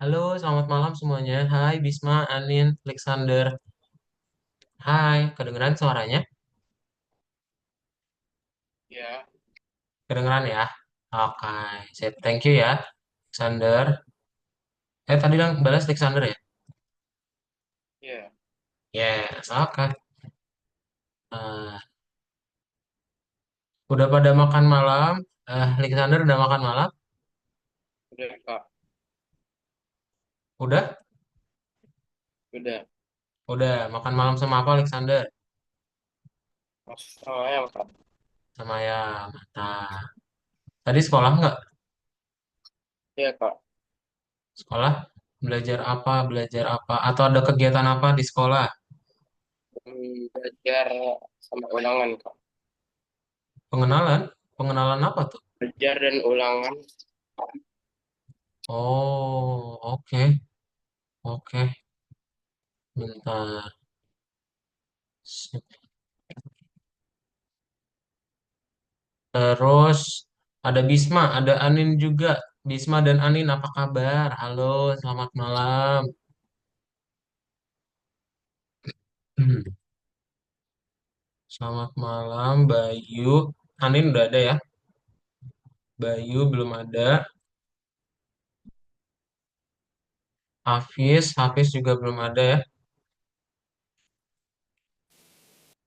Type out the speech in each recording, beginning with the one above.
Halo, selamat malam semuanya. Hai Bisma, Anin, Alexander. Hai, kedengeran suaranya? Ya, Kedengeran ya? Oke, sip. Thank you ya, Alexander. Tadi bilang balas Alexander ya? ya, Yes, oke. Eh, udah pada makan malam? Alexander udah makan malam? udah Kak, Udah? udah. Udah. Makan malam sama apa Alexander? Mas, oh ya Kak, Sama ya, mata. Tadi sekolah nggak? ya Kak. Sekolah? Belajar apa? Belajar apa? Atau ada kegiatan apa di sekolah? Belajar sama ulangan Kak. Pengenalan? Pengenalan apa tuh? Belajar dan ulangan. Oh, oke. Oke, bentar. Terus ada Bisma, ada Anin juga. Bisma dan Anin, apa kabar? Halo, selamat malam. Selamat malam, Bayu. Anin udah ada ya? Bayu belum ada. Hafiz juga belum ada ya.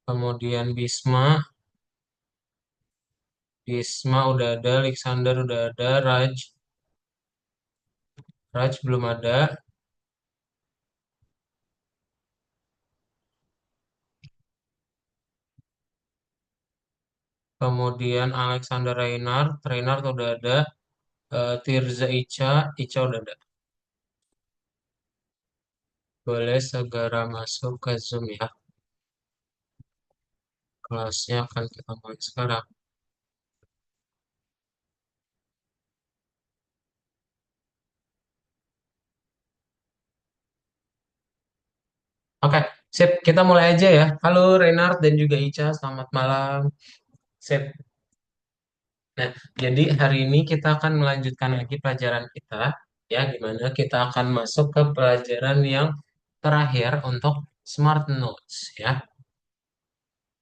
Kemudian Bisma udah ada. Alexander udah ada. Raj belum ada. Kemudian Alexander Reynard udah ada. Tirza Ica udah ada. Boleh segera masuk ke Zoom ya. Kelasnya akan kita mulai sekarang. Oke, sip. Kita mulai aja ya. Halo Renard dan juga Ica, selamat malam. Sip. Nah, jadi hari ini kita akan melanjutkan lagi pelajaran kita, ya, gimana kita akan masuk ke pelajaran yang terakhir untuk Smart Notes, ya.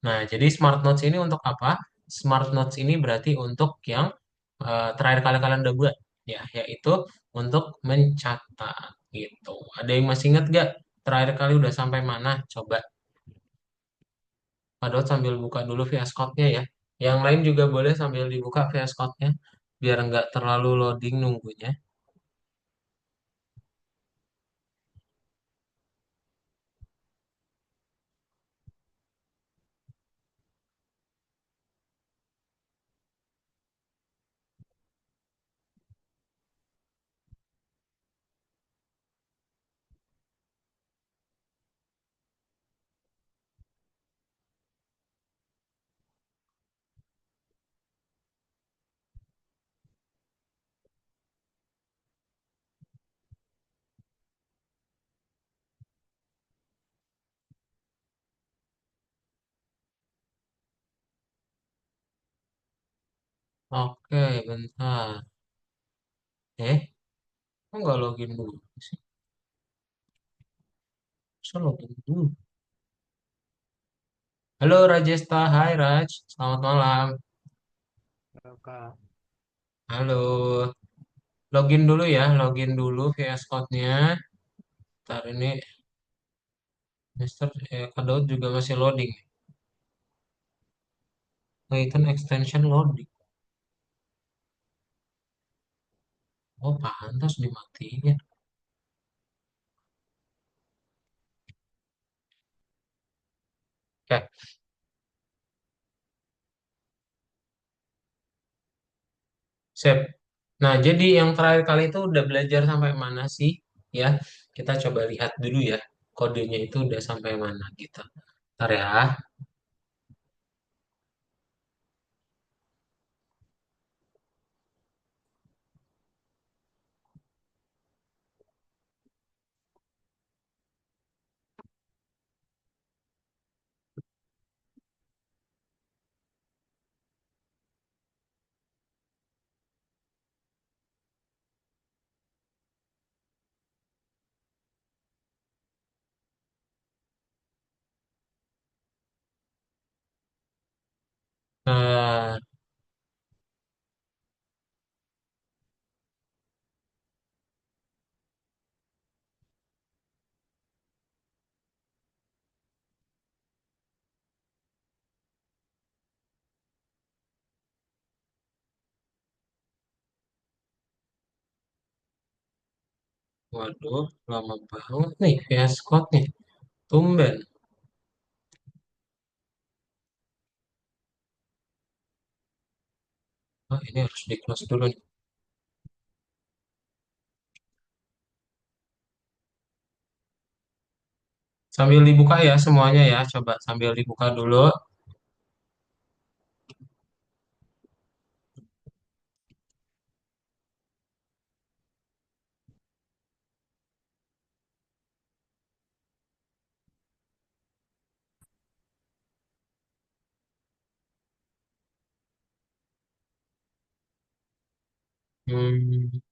Nah, jadi Smart Notes ini untuk apa? Smart Notes ini berarti untuk yang terakhir kali kalian udah buat, ya, yaitu untuk mencatat, gitu. Ada yang masih ingat gak? Terakhir kali udah sampai mana? Coba. Padahal sambil buka dulu VS Code-nya ya. Yang lain juga boleh sambil dibuka VS Code-nya biar nggak terlalu loading nunggunya. Oke, bentar. Kok nggak login dulu sih? Bisa login dulu. Halo Rajesta, hai Raj. Selamat malam. Halo, Kak. Halo. Login dulu ya, login dulu VS Code-nya. Ntar ini Mister Kak Daud juga masih loading. Python extension loading. Oh, pantas dimatiin. Oke, sip. Nah, jadi yang terakhir kali itu udah belajar sampai mana sih? Ya, kita coba lihat dulu ya. Kodenya itu udah sampai mana gitu. Ntar ya. Nah, waduh, lama banget nih VS Code nih. Tumben. Oh, ini harus di close dulu nih. Sambil dibuka ya semuanya ya. Coba sambil dibuka dulu. Hmm,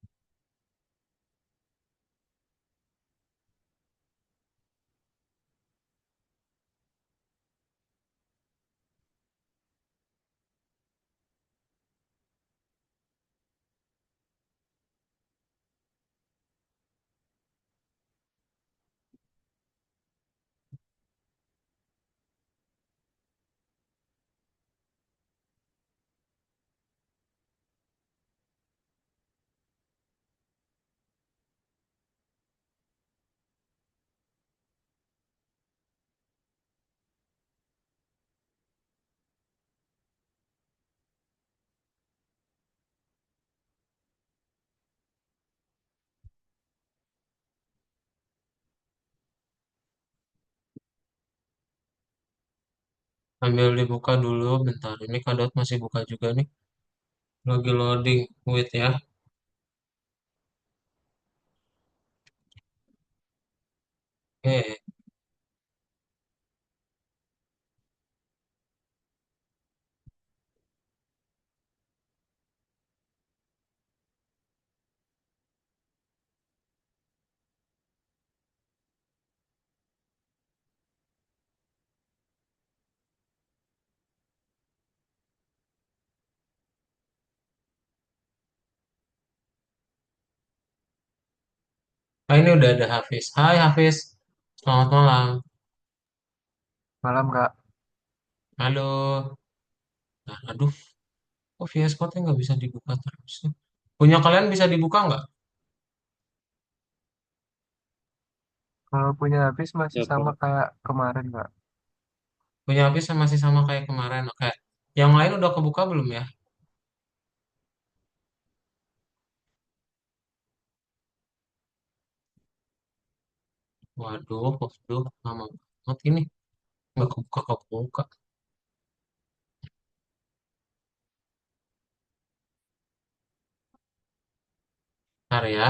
sambil dibuka dulu. Bentar, ini Kadot masih buka juga nih. Lagi loading. Wait ya. Oke. Ah, ini udah ada Hafiz. Hai Hafiz. Selamat malam. Malam Kak. Halo. Nah, aduh. Kok VS Code-nya nggak bisa dibuka terus sih? Punya kalian bisa dibuka nggak? Kalau punya habis masih Ya, sama Bang. kayak kemarin Kak. Punya Hafiz masih sama kayak kemarin. Oke. Yang lain udah kebuka belum ya? Waduh, waduh, lama banget ini. Nggak kebuka. Ntar ya.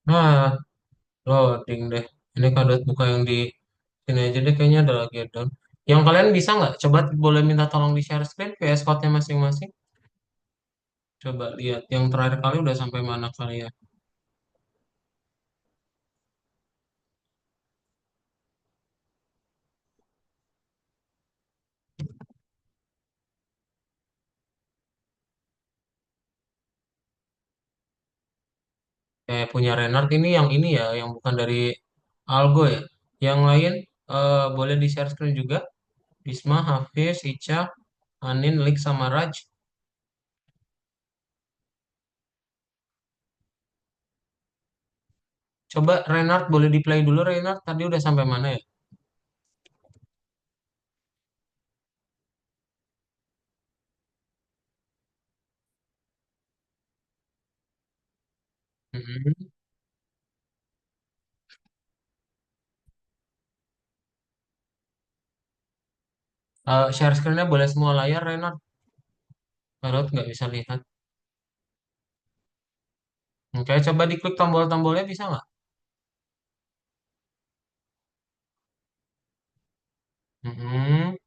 Nah, loading deh. Ini Kadot buka yang di sini aja deh. Kayaknya ada lagi down. Yang kalian bisa nggak? Coba boleh minta tolong di share screen VS Code-nya masing-masing. Coba lihat. Yang terakhir kali udah sampai mana kalian? Punya Renard ini ya, yang bukan dari Algo ya. Yang lain boleh di share screen juga. Bisma, Hafiz, Ica, Anin, Lik, sama Raj. Coba Renard boleh di play dulu Renard. Tadi udah sampai mana ya? Mm-mm. Share screen-nya boleh semua layar Renard. Kalau nggak bisa lihat. Oke, coba diklik tombol-tombolnya bisa nggak? Mm-mm.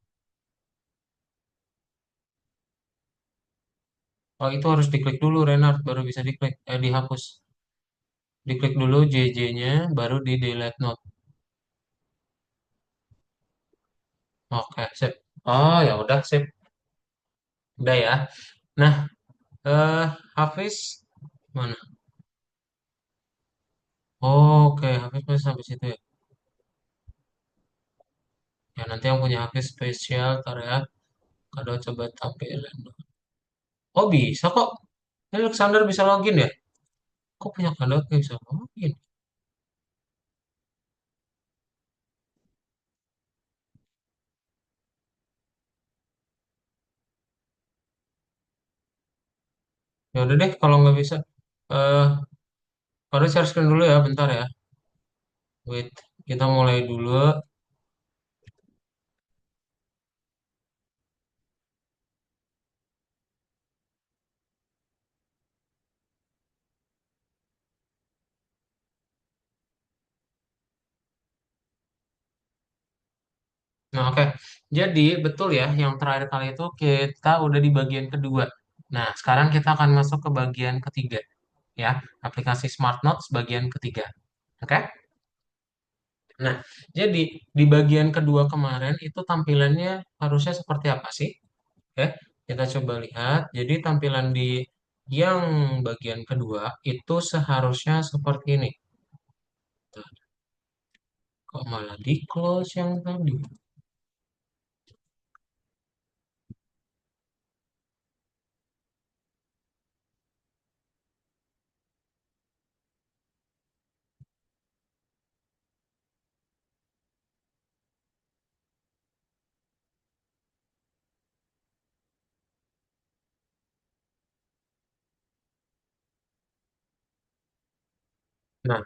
Oh, itu harus diklik dulu Renard, baru bisa diklik, dihapus. Diklik dulu JJ-nya, baru di delete note. Oke, sip. Oh, ya udah sip. Udah ya. Nah, eh Hafiz mana? Oke, Hafiz masih sampai situ ya. Ya, nanti yang punya Hafiz spesial, ntar ya. Kado coba tampilin. Oh, bisa kok. Ini Alexander bisa login ya? Kok punya kado nggak bisa login? Ya udah deh, kalau nggak bisa. Eh, Kado share screen dulu ya, bentar ya. Wait, kita mulai dulu. Nah, oke. Jadi, betul ya, yang terakhir kali itu kita udah di bagian kedua. Nah, sekarang kita akan masuk ke bagian ketiga, ya. Aplikasi Smart Notes bagian ketiga. Oke? Nah, jadi di bagian kedua kemarin itu tampilannya harusnya seperti apa sih? Oke, kita coba lihat. Jadi tampilan di yang bagian kedua itu seharusnya seperti ini. Tuh, kok malah di close yang tadi? Nah,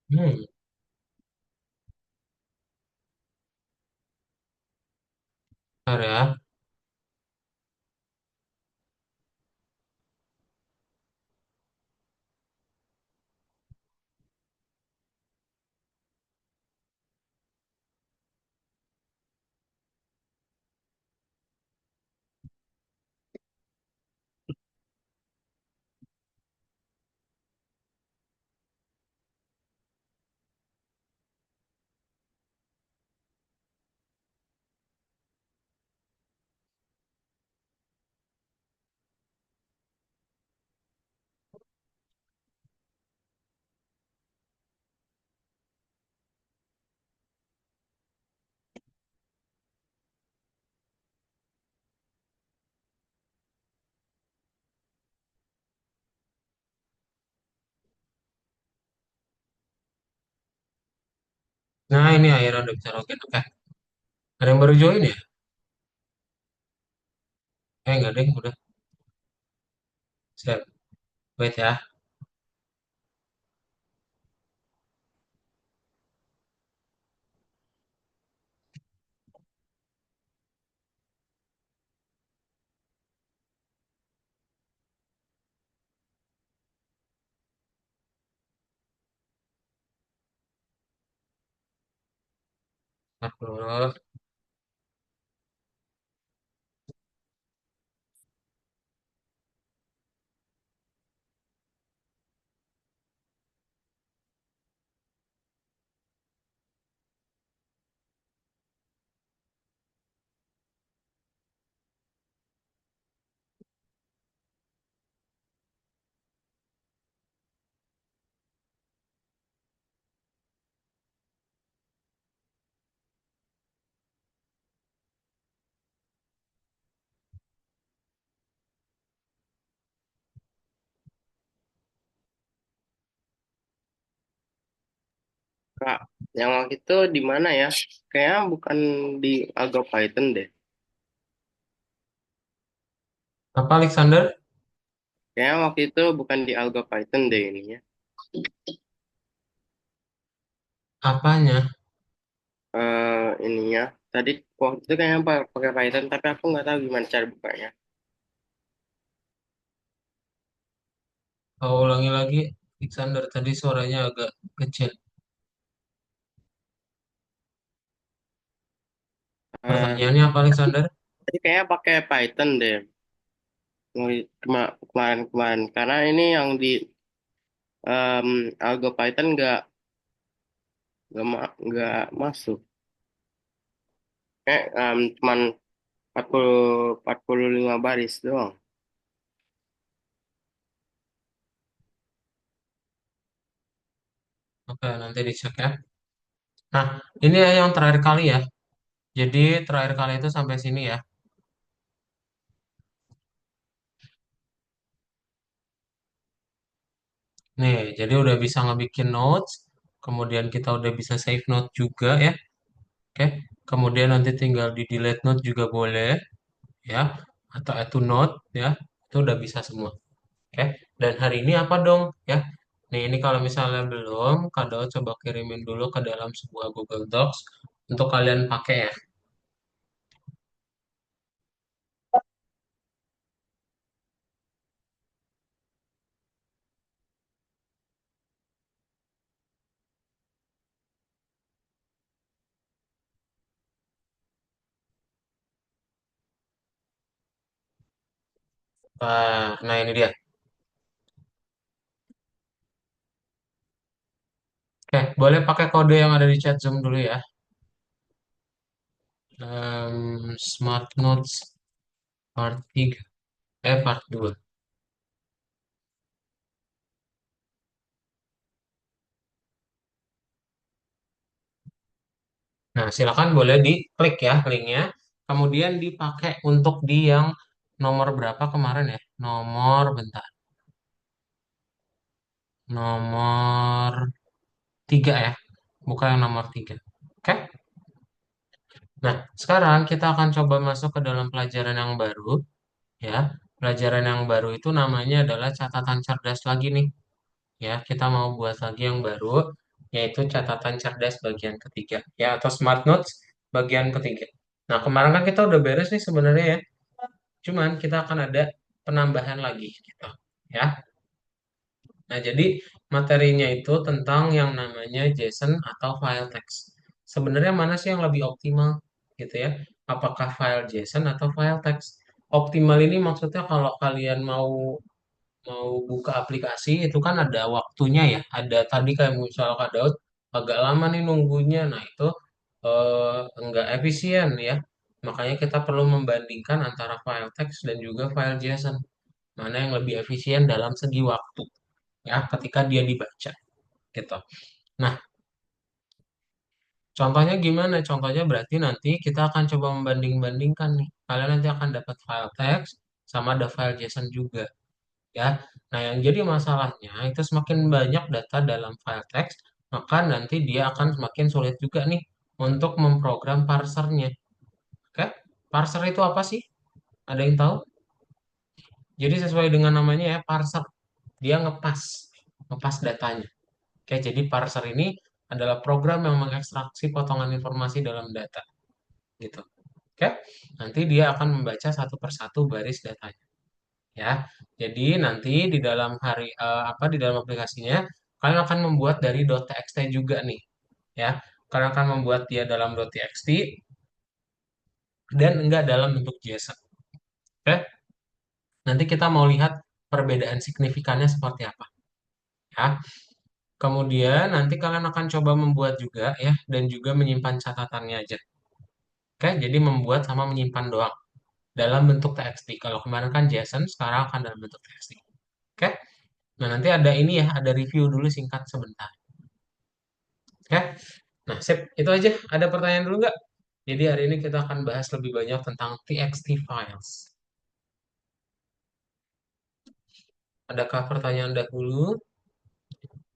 hmm, bentar ya. Nah, ini akhirnya udah bisa login. Oke. Ada yang baru join ya? Enggak deh, udah. Siap. Wait ya. Ntar dulu. Yang waktu itu di mana ya? Kayaknya bukan di Algo Python deh. Apa Alexander? Kayaknya waktu itu bukan di Algo Python deh ininya. Apanya? Ininya. Tadi waktu itu kayaknya pakai Python, tapi aku nggak tahu gimana cara bukanya. Oh, ulangi lagi, Alexander. Tadi suaranya agak kecil. Eh, Pertanyaannya apa, Alexander? Tadi kayaknya pakai Python deh. Kemarin-kemarin. Karena ini yang di Algo Python nggak masuk. Cuman 45 baris doang. Oke, nanti dicek ya. Nah, ini ya yang terakhir kali ya. Jadi terakhir kali itu sampai sini ya. Nih, jadi udah bisa ngebikin notes, kemudian kita udah bisa save note juga ya. Oke, kemudian nanti tinggal di delete note juga boleh ya, atau add to note ya. Itu udah bisa semua. Oke, dan hari ini apa dong ya? Nih, ini kalau misalnya belum, Kado coba kirimin dulu ke dalam sebuah Google Docs untuk kalian pakai ya. Nah, ini dia. Oke, boleh pakai kode yang ada di chat Zoom dulu ya. Smart Notes Part 3, Part 2. Nah, silakan boleh diklik ya linknya. Kemudian dipakai untuk di yang nomor berapa kemarin ya? Nomor, bentar. Nomor 3 ya. Bukan yang nomor 3. Oke? Nah, sekarang kita akan coba masuk ke dalam pelajaran yang baru. Ya, pelajaran yang baru itu namanya adalah catatan cerdas lagi nih. Ya, kita mau buat lagi yang baru, yaitu catatan cerdas bagian ketiga. Ya, atau Smart Notes bagian ketiga. Nah, kemarin kan kita udah beres nih sebenarnya ya. Cuman kita akan ada penambahan lagi gitu. Ya. Nah, jadi materinya itu tentang yang namanya JSON atau file text. Sebenarnya mana sih yang lebih optimal gitu ya? Apakah file JSON atau file text? Optimal ini maksudnya kalau kalian mau mau buka aplikasi itu kan ada waktunya ya. Ada tadi kayak misalnya Kak Daud agak lama nih nunggunya. Nah, itu enggak efisien ya. Makanya kita perlu membandingkan antara file text dan juga file JSON. Mana yang lebih efisien dalam segi waktu ya ketika dia dibaca gitu. Nah, contohnya gimana? Contohnya berarti nanti kita akan coba membanding-bandingkan nih. Kalian nanti akan dapat file text sama ada file JSON juga ya. Nah, yang jadi masalahnya itu semakin banyak data dalam file text, maka nanti dia akan semakin sulit juga nih untuk memprogram parsernya. Oke? Parser itu apa sih? Ada yang tahu? Jadi sesuai dengan namanya ya, parser. Dia ngepas datanya. Oke, jadi parser ini adalah program yang mengekstraksi potongan informasi dalam data, gitu. Oke, nanti dia akan membaca satu persatu baris datanya, ya. Jadi nanti di dalam di dalam aplikasinya kalian akan membuat dari .txt juga nih, ya. Kalian akan membuat dia dalam .txt dan enggak dalam bentuk JSON. Oke, nanti kita mau lihat perbedaan signifikannya seperti apa, ya. Kemudian nanti kalian akan coba membuat juga ya dan juga menyimpan catatannya aja. Oke, jadi membuat sama menyimpan doang dalam bentuk TXT. Kalau kemarin kan JSON, sekarang akan dalam bentuk TXT. Oke, nah nanti ada ini ya, ada review dulu singkat sebentar. Oke, nah sip, itu aja. Ada pertanyaan dulu nggak? Jadi hari ini kita akan bahas lebih banyak tentang TXT files. Adakah pertanyaan dahulu?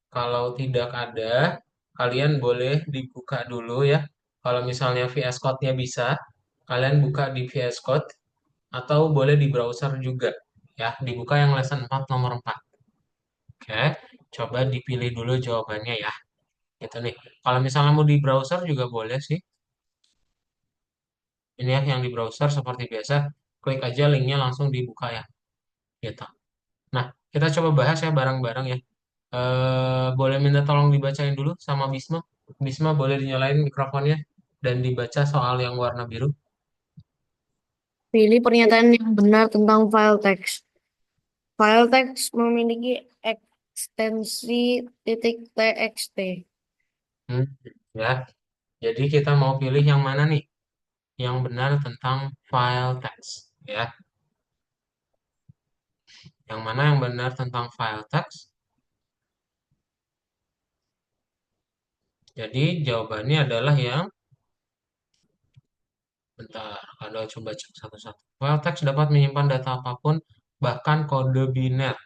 Kalau tidak ada, kalian boleh dibuka dulu ya. Kalau misalnya VS Code-nya bisa, kalian buka di VS Code atau boleh di browser juga. Ya, dibuka yang lesson 4 nomor 4. Oke, coba dipilih dulu jawabannya ya. Gitu nih. Kalau misalnya mau di browser juga boleh sih. Ini ya yang di browser seperti biasa, klik aja linknya langsung dibuka ya. Gitu. Nah, kita coba bahas ya bareng-bareng ya. Boleh minta tolong dibacain dulu sama Bisma. Bisma boleh dinyalain mikrofonnya dan dibaca soal yang warna biru. Pilih pernyataan yang benar tentang file teks. File teks memiliki ekstensi .txt. Hmm, ya. Jadi kita mau pilih yang mana nih? Yang benar tentang file text, ya. Yang mana yang benar tentang file text? Jadi jawabannya adalah yang bentar. Kalau coba cek satu-satu. File text dapat menyimpan data apapun, bahkan kode biner.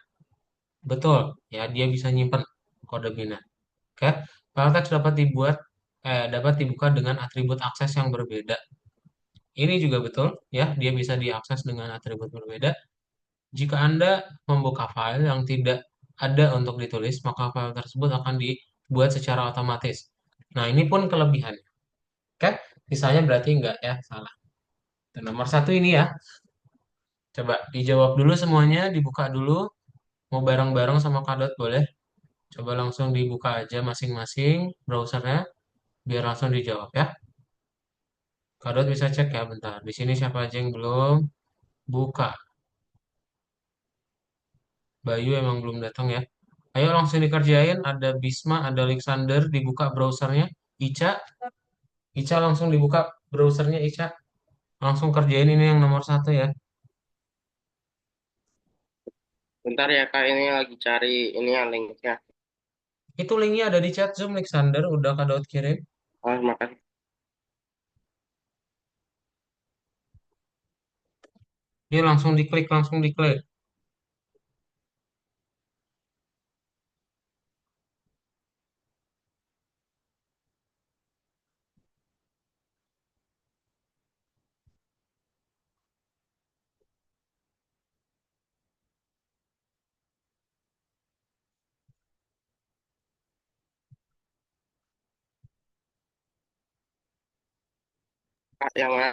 Betul, ya dia bisa nyimpan kode biner. Oke, file text dapat dibuka dengan atribut akses yang berbeda. Ini juga betul, ya, dia bisa diakses dengan atribut berbeda. Jika Anda membuka file yang tidak ada untuk ditulis, maka file tersebut akan dibuat secara otomatis. Nah, ini pun kelebihannya. Oke, sisanya berarti enggak ya, salah. Dan nomor satu ini ya, coba dijawab dulu semuanya, dibuka dulu. Mau bareng-bareng sama Kadot boleh. Coba langsung dibuka aja masing-masing browsernya, biar langsung dijawab ya. Kadot bisa cek ya, bentar. Di sini siapa aja yang belum buka? Bayu emang belum datang ya. Ayo langsung dikerjain. Ada Bisma, ada Alexander, dibuka browsernya. Ica, Ica langsung dibuka browsernya Ica. Langsung kerjain ini yang nomor satu ya. Bentar ya Kak, ini lagi cari ini ya linknya. Itu linknya ada di chat Zoom Alexander, udah Kak Daud kirim. Oh, makasih. Dia langsung diklik, langsung diklik. Kak, yang mana?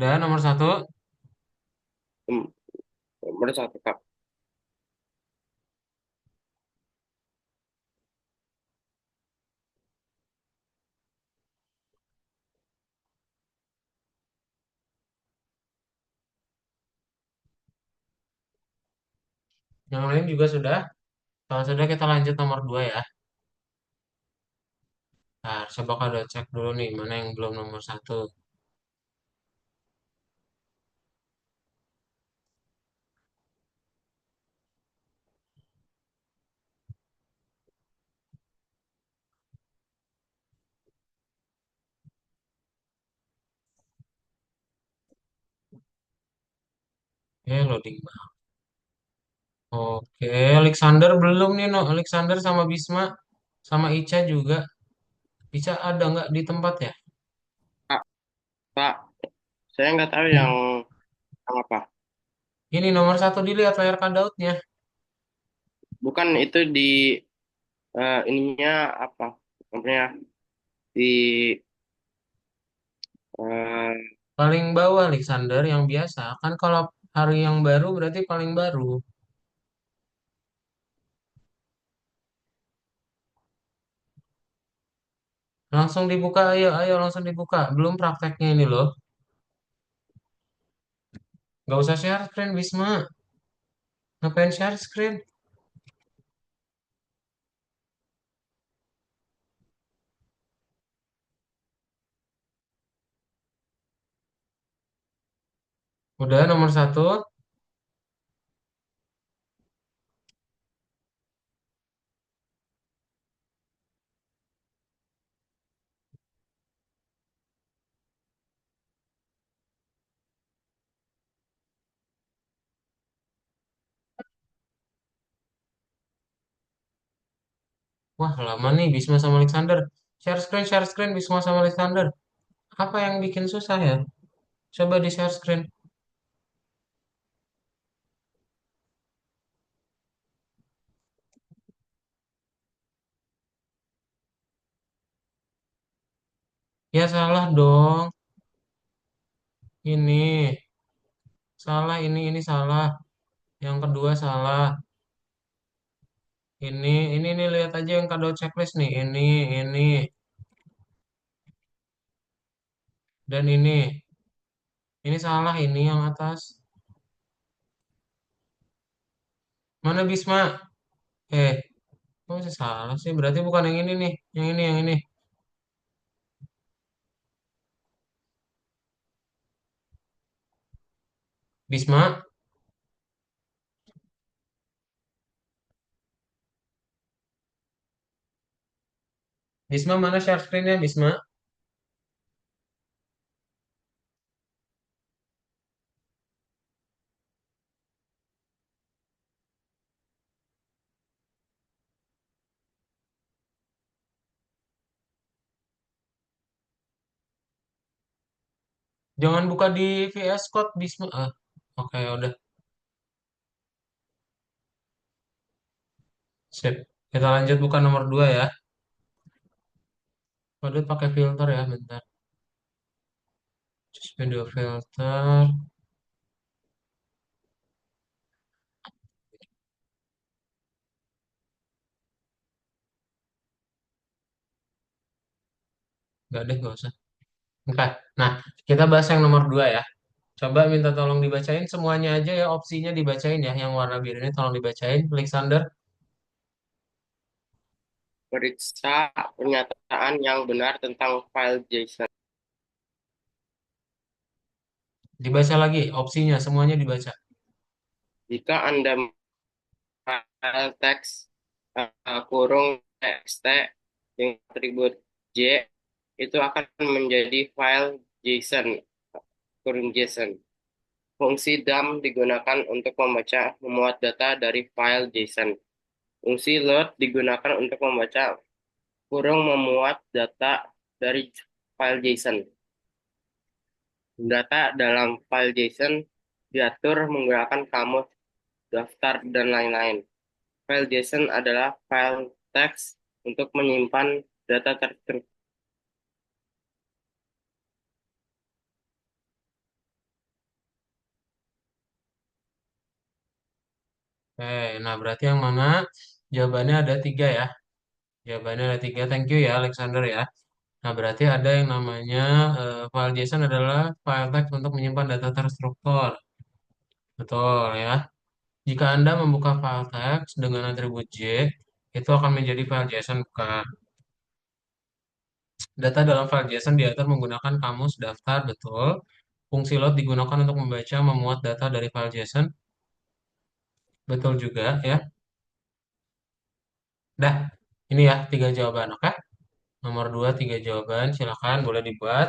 Dan nomor satu, Hmm, nomor satu Kak. yang lain juga sudah. Kalau sudah kita lanjut nomor dua ya. Nah, coba Kak Daud cek dulu nih, mana yang belum nomor satu. Loading. Oke, Alexander belum nih, no. Alexander sama Bisma, sama Ica juga. Ica ada nggak di tempat ya? Kak, Kak, saya nggak tahu Hmm. yang apa. Ini nomor satu dilihat layar cutout-nya. Bukan itu di ininya apa? Namanya di eh, Paling bawah Alexander yang biasa. Kan kalau hari yang baru berarti paling baru. Langsung dibuka, ayo, ayo langsung dibuka. Belum prakteknya ini loh. Nggak usah share screen, Bisma. Ngapain share screen? Udah nomor satu. Wah, lama nih Bisma sama Alexander. Share screen Bisma sama Alexander. Apa yang bikin susah ya? Coba di share screen. Ya salah dong. Ini salah, ini salah. Yang kedua salah. Ini lihat aja yang kado checklist nih. Ini, dan ini. Ini salah ini yang atas. Mana Bisma? Eh, kok bisa salah sih? Berarti bukan yang ini nih. Yang ini. Bisma, Bisma mana share screen-nya, Bisma? Jangan buka di VS Code, Bisma. Ah, oke, udah. Sip. Kita lanjut buka nomor 2 ya. Waduh, pakai filter ya, bentar. Choose video filter. Nggak deh, nggak usah. Oke. Nah, kita bahas yang nomor 2 ya. Coba minta tolong dibacain semuanya aja ya, opsinya dibacain ya. Yang warna biru ini tolong dibacain. Alexander, Periksa pernyataan yang benar tentang file JSON. dibaca lagi. Opsinya, semuanya dibaca. Jika Anda file teks kurung txt dengan atribut J, itu akan menjadi file JSON, kurung JSON. Fungsi DUM digunakan untuk membaca memuat data dari file JSON. Fungsi load digunakan untuk membaca kurung memuat data dari file JSON. Data dalam file JSON diatur menggunakan kamus, daftar, dan lain-lain. File JSON adalah file teks untuk menyimpan data terstruktur. Oke, nah berarti yang mana? Jawabannya ada 3 ya. Jawabannya ada 3. Thank you ya, Alexander ya. Nah, berarti ada yang namanya file JSON adalah file text untuk menyimpan data terstruktur. Betul ya. Jika Anda membuka file text dengan atribut J, itu akan menjadi file JSON bukan. Data dalam file JSON diatur menggunakan kamus daftar, betul. Fungsi load digunakan untuk membaca memuat data dari file JSON, betul juga ya. Dah, ini ya 3 jawaban, oke? Nomor 2 3 jawaban, silakan boleh dibuat.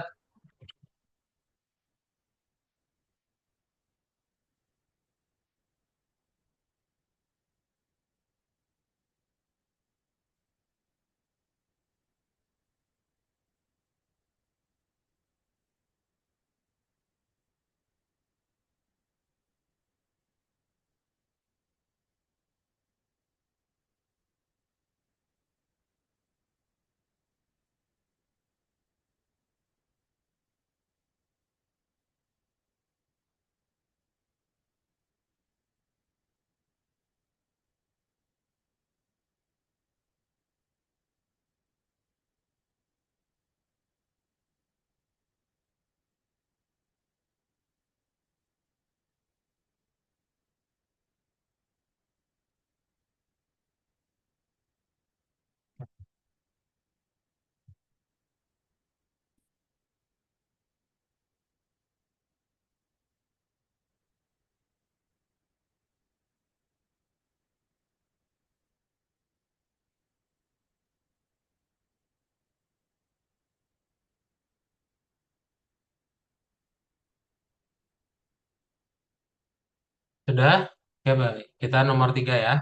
Sudah? Ya baik. Kita nomor 3 ya.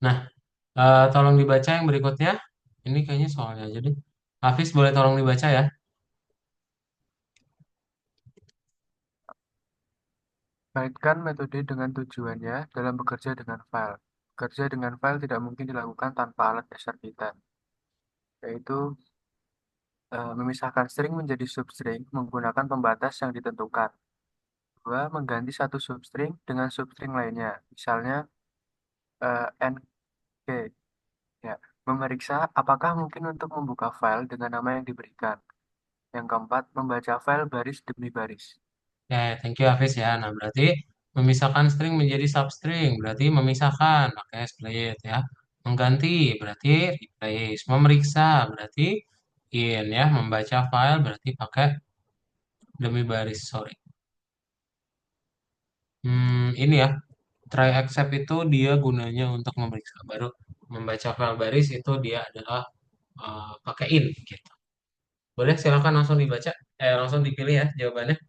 Nah, tolong dibaca yang berikutnya. Ini kayaknya soalnya aja deh. Hafiz boleh tolong dibaca ya. Kaitkan metode dengan tujuannya dalam bekerja dengan file. Bekerja dengan file tidak mungkin dilakukan tanpa alat dasar kita, yaitu memisahkan string menjadi substring menggunakan pembatas yang ditentukan. Dua, mengganti satu substring dengan substring lainnya, misalnya NG. Ya, memeriksa apakah mungkin untuk membuka file dengan nama yang diberikan. Yang keempat, membaca file baris demi baris. Ya, thank you Hafiz ya. Nah, berarti memisahkan string menjadi substring, berarti memisahkan pakai split ya. Mengganti berarti replace. Memeriksa berarti in ya. Membaca file berarti pakai demi baris, sorry. Ini ya, try except itu dia gunanya untuk memeriksa. Baru membaca file baris itu dia adalah pakai in gitu. Boleh silakan langsung dibaca, langsung dipilih ya jawabannya.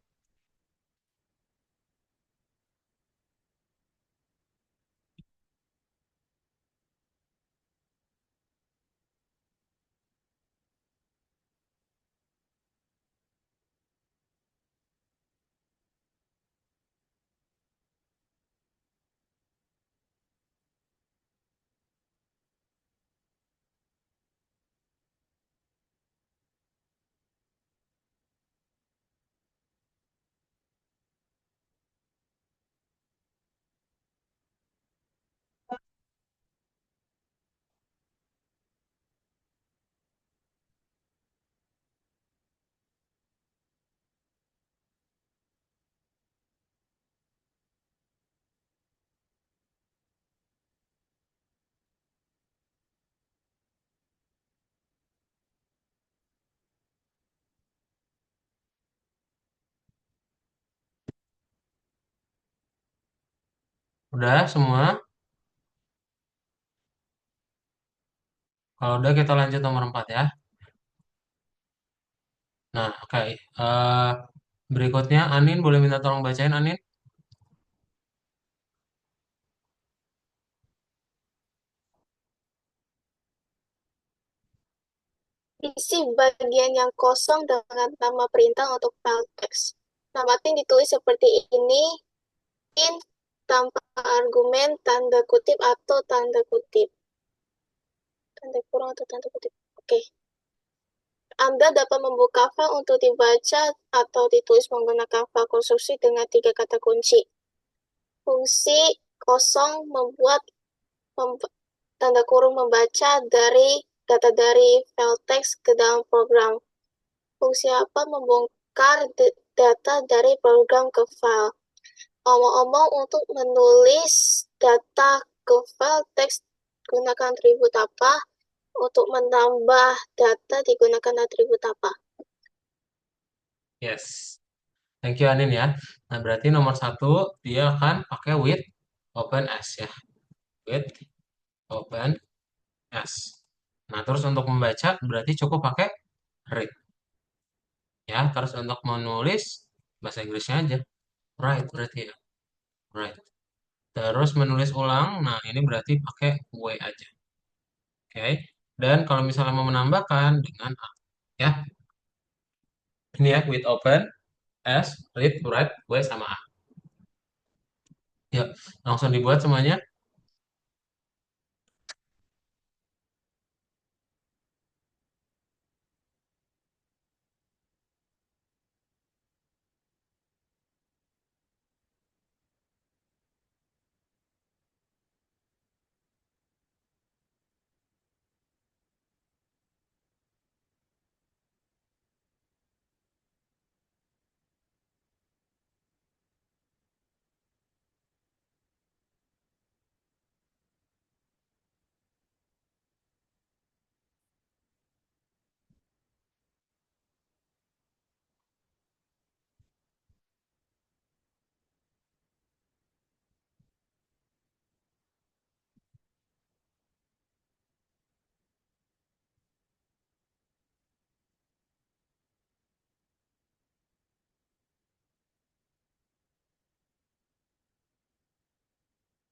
Udah semua? Kalau udah kita lanjut nomor 4 ya. Nah, oke. Berikutnya Anin boleh minta tolong bacain Anin. Isi bagian yang kosong dengan nama perintah untuk file teks. Nama ting ditulis seperti ini, in tanpa argumen, tanda kutip atau tanda kutip. Tanda kurung atau tanda kutip. Oke. Anda dapat membuka file untuk dibaca atau ditulis menggunakan file konstruksi dengan 3 kata kunci. Fungsi kosong membuat tanda kurung membaca dari data dari file teks ke dalam program. Fungsi apa membongkar data dari program ke file. Omong-omong, untuk menulis data ke file teks gunakan atribut apa? Untuk menambah data digunakan atribut apa? Yes. Thank you Anin ya. Nah, berarti nomor satu dia akan pakai with open S ya. With open S. Nah, terus untuk membaca berarti cukup pakai read ya. Terus untuk menulis bahasa Inggrisnya aja. Write berarti ya. Write. Terus menulis ulang, nah ini berarti pakai W aja. Oke. Dan kalau misalnya mau menambahkan dengan A ya. Ini ya with open S, read, write, W sama A. Ya, langsung dibuat semuanya.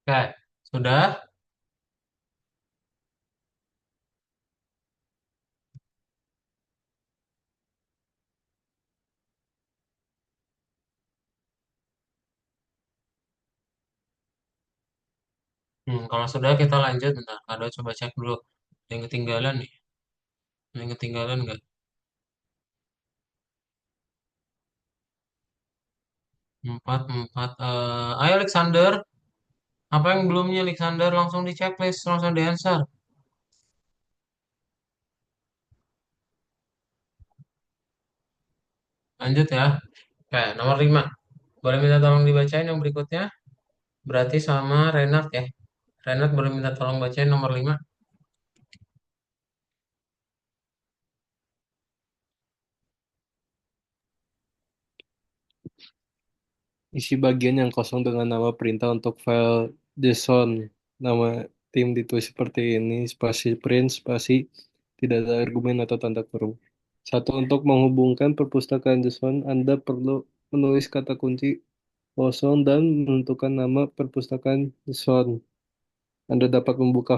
Oke, sudah. Kalau sudah kita lanjut, bentar. Ada coba cek dulu. Ada yang ketinggalan nih. Ada yang ketinggalan nggak? Empat, empat. Ayo Alexander. Apa yang belumnya Alexander? Langsung di checklist, langsung di answer. Lanjut ya. Oke, nomor 5. Boleh minta tolong dibacain yang berikutnya? Berarti sama Renard ya. Renard boleh minta tolong bacain nomor 5. Isi bagian yang kosong dengan nama perintah untuk file JSON. Nama tim ditulis seperti ini, spasi print, spasi, tidak ada argumen atau tanda kurung. Satu, untuk menghubungkan perpustakaan JSON, Anda perlu menulis kata kunci kosong dan menentukan nama perpustakaan JSON. Anda dapat buka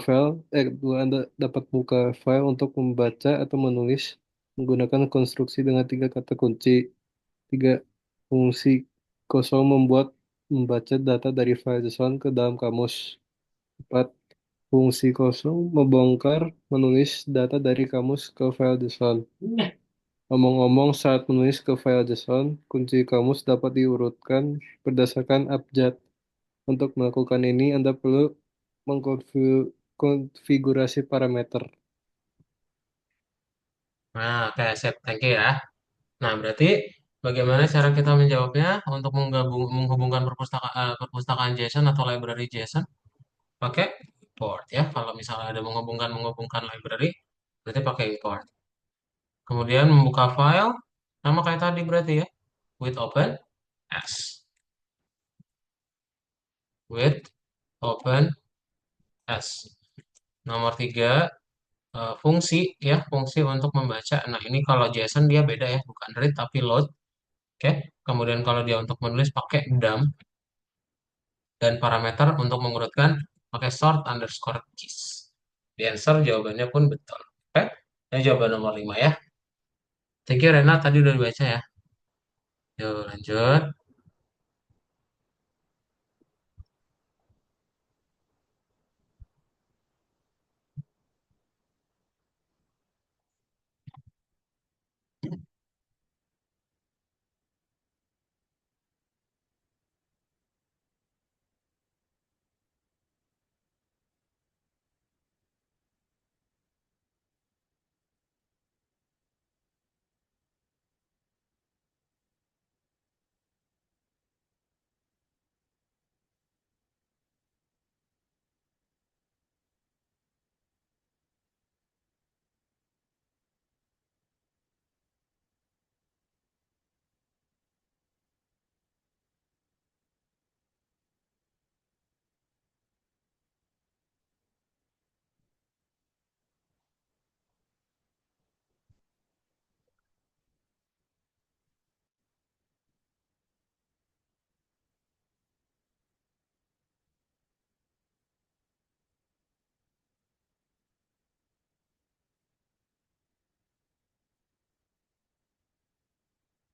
file untuk membaca atau menulis menggunakan konstruksi dengan tiga kata kunci. Tiga, fungsi kosong membaca data dari file JSON ke dalam kamus. Empat, fungsi kosong membongkar menulis data dari kamus ke file JSON. Omong-omong, saat menulis ke file JSON, kunci kamus dapat diurutkan berdasarkan abjad. Untuk melakukan ini, Anda perlu mengkonfigurasi parameter. Nah, oke, sip. Thank you ya. Nah, berarti bagaimana cara kita menjawabnya untuk menghubungkan perpustakaan JSON atau library JSON? Pakai import ya. Kalau misalnya ada menghubungkan library, berarti pakai import. Kemudian membuka file, sama kayak tadi berarti ya. With open S. With open S. Nomor 3, fungsi ya, fungsi untuk membaca. Nah, ini kalau JSON dia beda ya, bukan read tapi load. Oke. Kemudian kalau dia untuk menulis pakai dump dan parameter untuk mengurutkan pakai sort underscore keys. Di answer jawabannya pun betul. Oke. Ini jawaban nomor 5 ya. Thank you Rena, tadi udah dibaca ya. Yuk lanjut.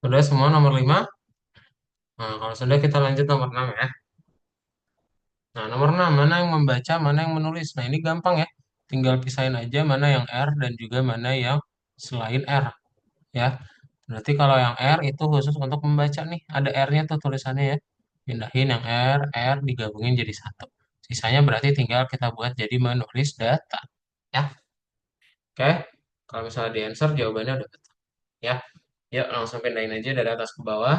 Sudah semua nomor 5. Nah, kalau sudah kita lanjut nomor 6 ya. Nah, nomor 6 mana yang membaca, mana yang menulis. Nah, ini gampang ya. Tinggal pisahin aja mana yang R dan juga mana yang selain R ya. Berarti kalau yang R itu khusus untuk membaca nih. Ada R-nya tuh tulisannya ya. Pindahin yang R digabungin jadi satu. Sisanya berarti tinggal kita buat jadi menulis data. Ya, oke. Kalau misalnya di answer jawabannya udah betul. Ya, yuk langsung pindahin aja dari atas ke bawah.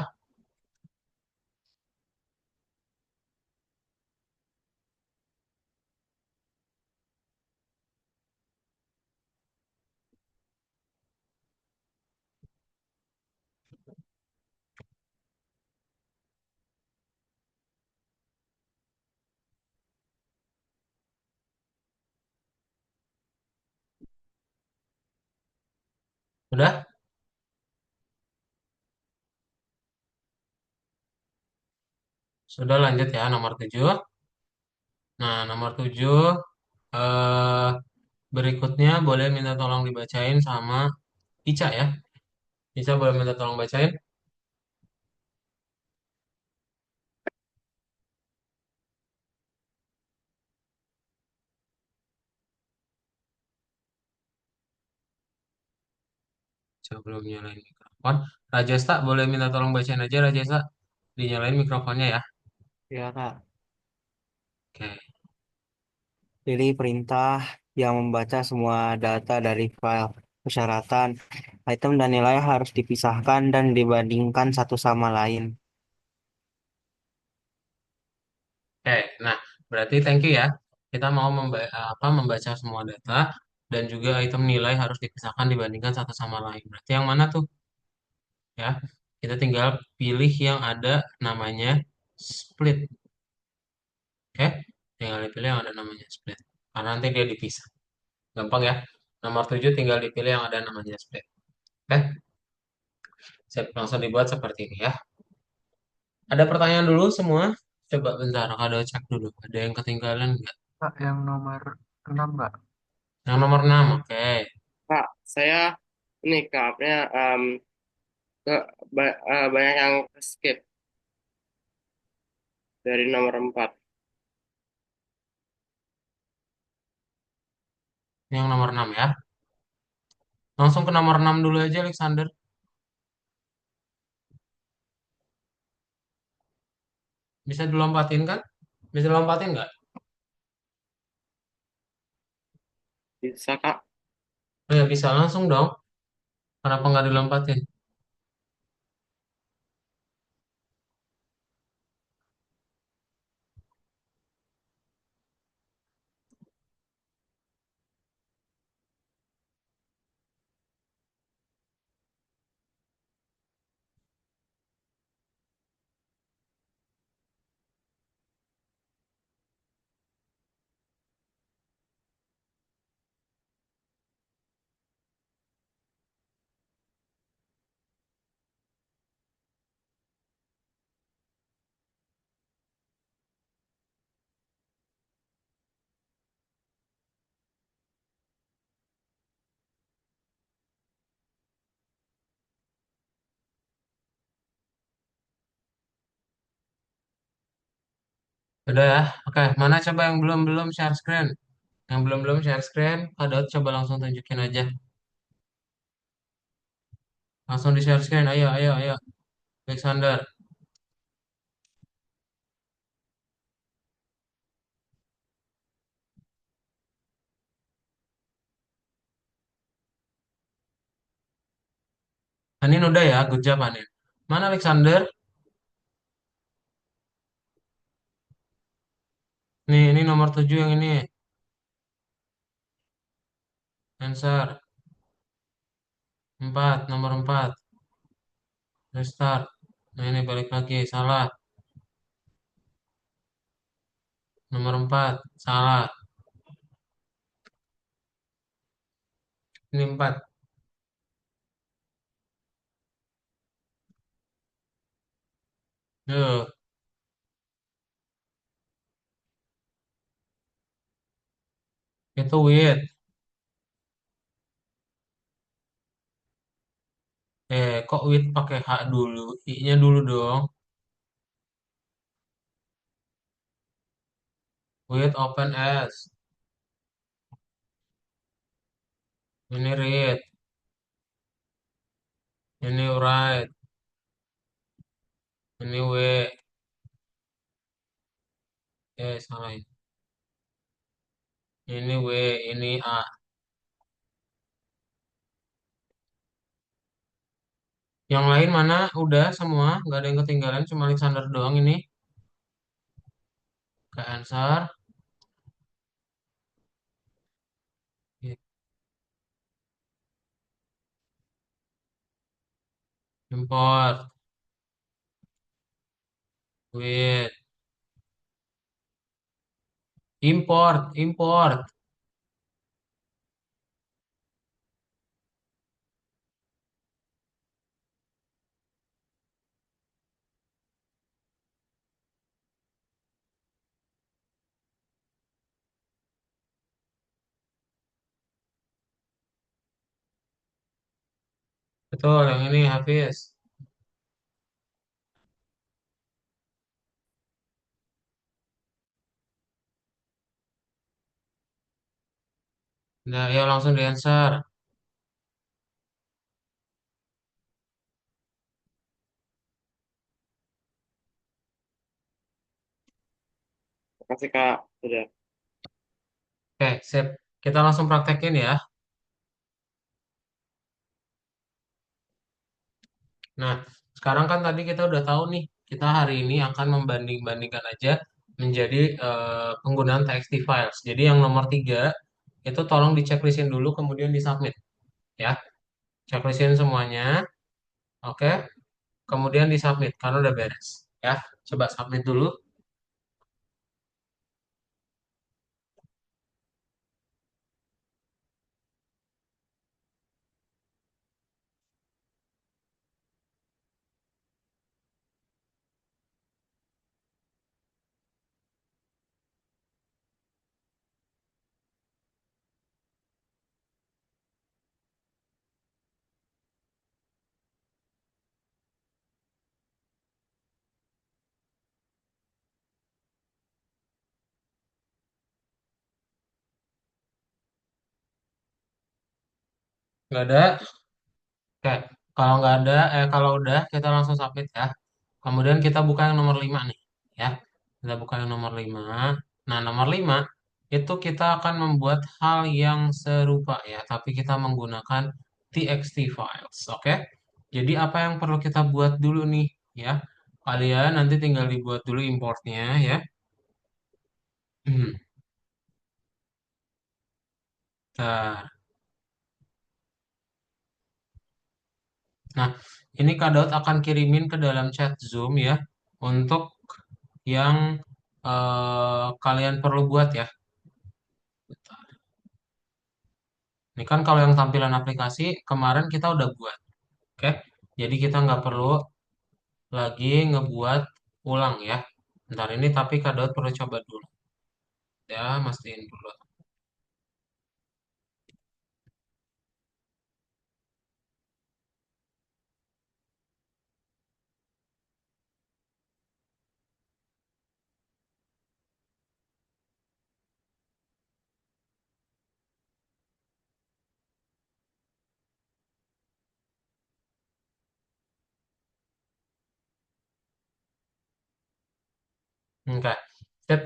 Udah? Sudah lanjut ya nomor 7. Nah, nomor 7 eh, berikutnya boleh minta tolong dibacain sama Ica ya. Ica boleh minta tolong bacain. Coba belum nyalain mikrofon. Rajesta, boleh minta tolong bacain aja Rajesta. Dinyalain mikrofonnya ya. Ya, Kak. Oke. Pilih perintah yang membaca semua data dari file. Persyaratan, item dan nilai harus dipisahkan dan dibandingkan satu sama lain. Oke, nah berarti thank you ya. Kita mau membaca semua data dan juga item nilai harus dipisahkan dibandingkan satu sama lain. Berarti yang mana tuh? Ya, kita tinggal pilih yang ada namanya split. Oke, tinggal dipilih yang ada namanya split. Karena nanti dia dipisah. Gampang ya. Nomor 7 tinggal dipilih yang ada namanya split. Oke, saya langsung dibuat seperti ini ya. Ada pertanyaan dulu semua? Coba bentar, ada cek dulu. Ada yang ketinggalan nggak? Kak, yang nomor 6 Mbak. Yang nomor 6, oke. Kak, saya ini Kak, ke, banyak yang skip dari nomor 4. Yang nomor 6 ya. Langsung ke nomor 6 dulu aja, Alexander. Bisa dilompatin kan? Bisa dilompatin nggak? Bisa Kak. Oh ya, bisa langsung dong. Kenapa nggak dilompatin? Udah ya. Oke, mana coba yang belum-belum share screen? Yang belum-belum share screen, Kak coba langsung tunjukin aja. Langsung di share screen. Ayo, ayo, ayo. Alexander. Anin udah ya, good job Anin. Mana Alexander? Nih, ini nomor 7 yang ini. Answer. 4, nomor 4. Restart. Nah, ini balik lagi. Salah. Nomor 4. Salah. Ini 4. Yuk, itu with. Kok with pakai H dulu? I-nya dulu dong. With open S. Ini read. Ini write. Ini W. Salah ini. Ini W, ini A. Yang lain mana? Udah semua. Nggak ada yang ketinggalan. Cuma Alexander doang ini. Ke answer. Import. With. Import. Import. Betul. Yang ini Hafiz. Nah, ya langsung di answer. Makasih Kak. Sudah. Oke, sip. Kita langsung praktekin ya. Nah, sekarang kan tadi kita udah tahu nih, kita hari ini akan membanding-bandingkan aja menjadi penggunaan TXT files. Jadi yang nomor 3 itu tolong dichecklistin dulu kemudian disubmit ya. Checklistin semuanya, oke. Kemudian disubmit karena udah beres ya. Coba submit dulu. Nggak ada. Oke, kalau nggak ada, kalau udah kita langsung submit ya. Kemudian kita buka yang nomor 5 nih, ya. Kita buka yang nomor 5. Nah, nomor 5 itu kita akan membuat hal yang serupa ya, tapi kita menggunakan txt files, oke? Jadi apa yang perlu kita buat dulu nih, ya? Kalian nanti tinggal dibuat dulu importnya ya. Nah, nah, ini Kak Daud akan kirimin ke dalam chat Zoom ya, untuk yang kalian perlu buat ya. Ini kan kalau yang tampilan aplikasi kemarin kita udah buat, oke? Jadi kita nggak perlu lagi ngebuat ulang ya. Ntar ini tapi Kak Daud perlu coba dulu. Ya, mastiin dulu. Oke, sip.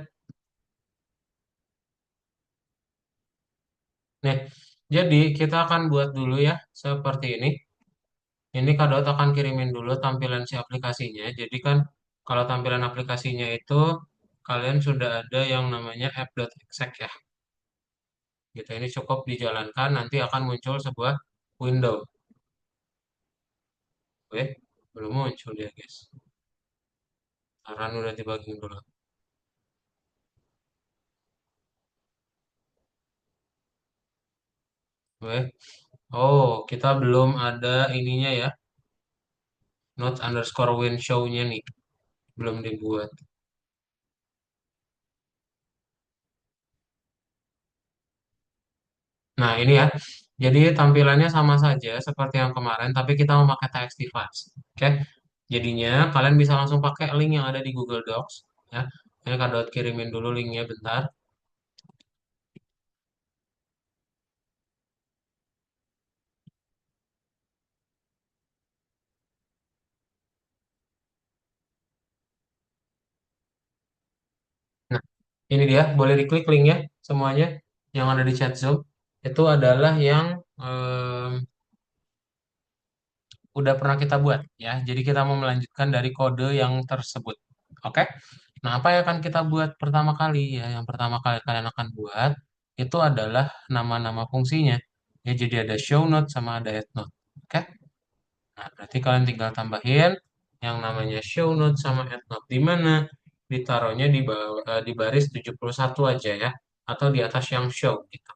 Nih, jadi kita akan buat dulu ya seperti ini. Ini Kak Daud akan kirimin dulu tampilan si aplikasinya. Jadi kan kalau tampilan aplikasinya itu kalian sudah ada yang namanya app.exec ya. Gitu, ini cukup dijalankan nanti akan muncul sebuah window. Oke, belum muncul dia guys. Saran udah dibagi dulu. Oke. Oh, kita belum ada ininya ya. Notes underscore win show-nya nih. Belum dibuat. Nah, ini ya. Jadi tampilannya sama saja seperti yang kemarin, tapi kita memakai TXT files. Oke. Jadinya kalian bisa langsung pakai link yang ada di Google Docs. Ya. Ini Kak Daud kirimin dulu linknya bentar. Nah, ini dia. Boleh diklik linknya semuanya yang ada di chat Zoom. Itu adalah yang udah pernah kita buat ya. Jadi kita mau melanjutkan dari kode yang tersebut. Oke. Nah, apa yang akan kita buat pertama kali ya? Yang pertama kali kalian akan buat itu adalah nama-nama fungsinya. Ya, jadi ada show note sama ada add note. Oke. Nah, berarti kalian tinggal tambahin yang namanya show note sama add note di mana ditaruhnya di bawah, di baris 71 aja ya atau di atas yang show gitu.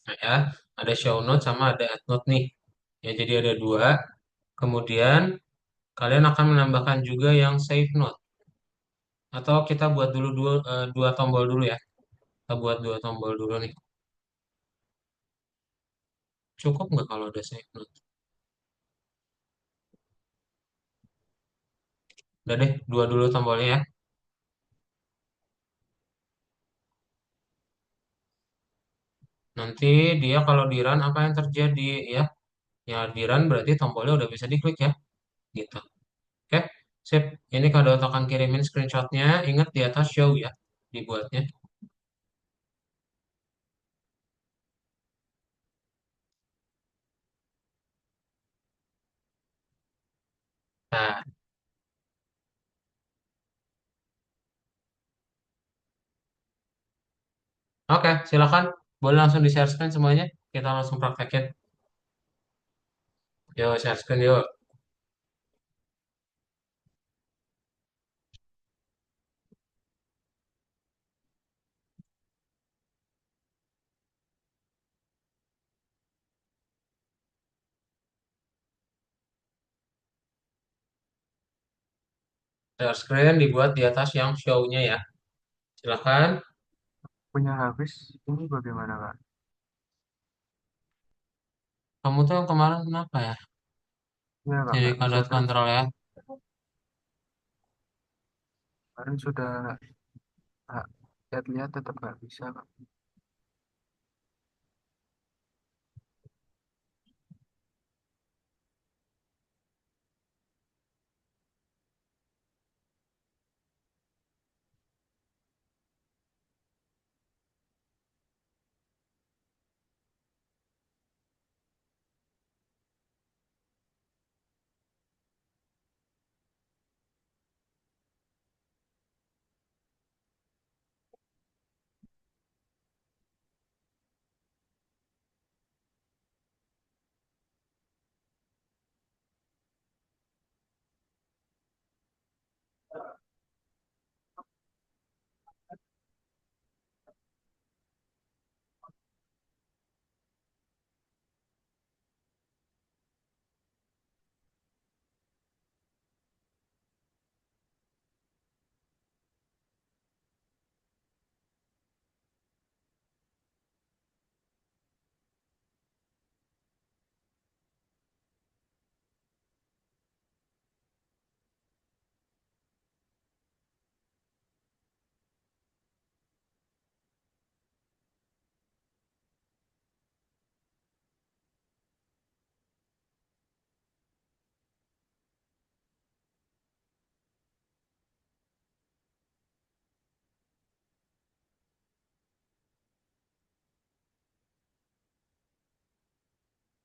Nah, ya, ada show note sama ada add note nih. Ya, jadi ada dua. Kemudian kalian akan menambahkan juga yang save note. Atau kita buat dulu dua tombol dulu ya. Kita buat dua tombol dulu nih. Cukup nggak kalau ada save note? Udah deh, dua dulu tombolnya ya. Nanti dia kalau di run apa yang terjadi ya? Ya di run berarti tombolnya udah bisa diklik ya. Gitu. Oke. Sip. Ini Kak Daud akan kirimin screenshotnya. Ingat di atas show ya dibuatnya. Nah, oke, silakan. Boleh langsung di share screen semuanya. Kita langsung praktekin. Yuk, share screen yuk. Share screen dibuat di atas yang show-nya ya. Silakan. Punya habis, ini bagaimana, Kak? Kamu tuh yang kemarin kenapa ya? Ya, Kak, Jadi nggak bisa Kak terus. kontrol ya. Kemarin sudah Kak, lihat-lihat tetap nggak bisa, Kak.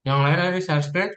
Yang lain ada di share screen.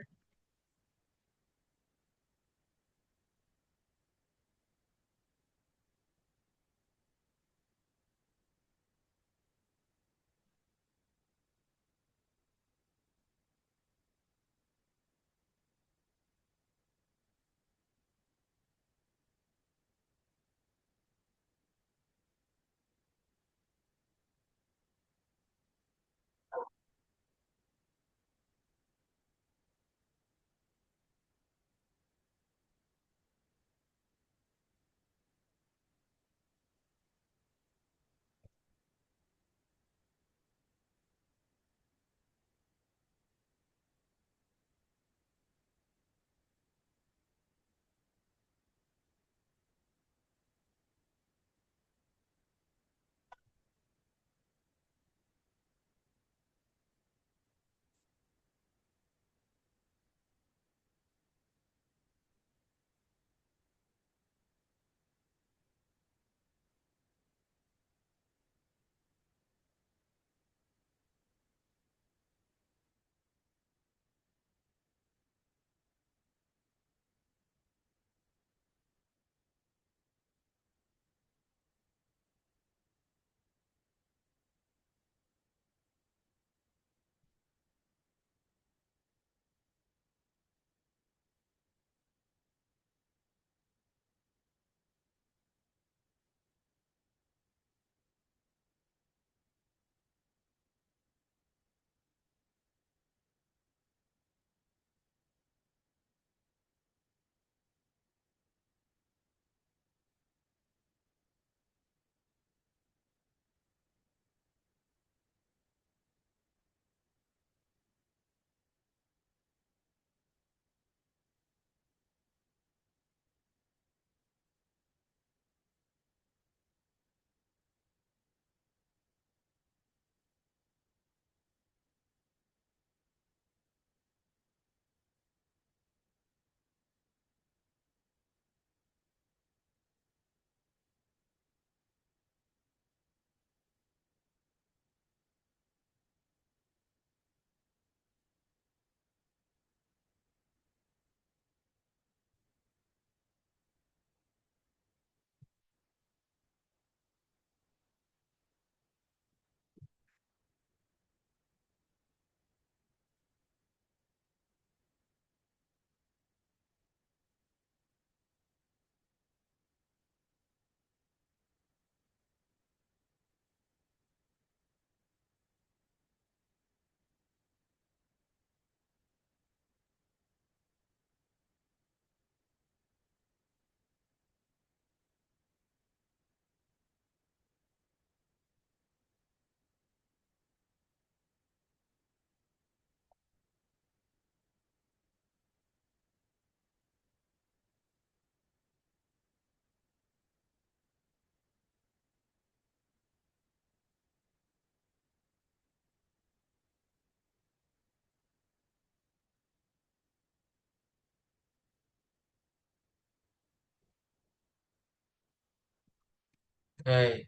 Oke.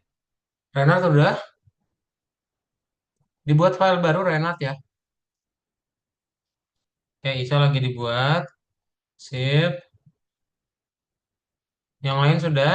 Renat udah dibuat file baru Renat ya. Oke, Isa lagi dibuat. Sip. Yang lain sudah?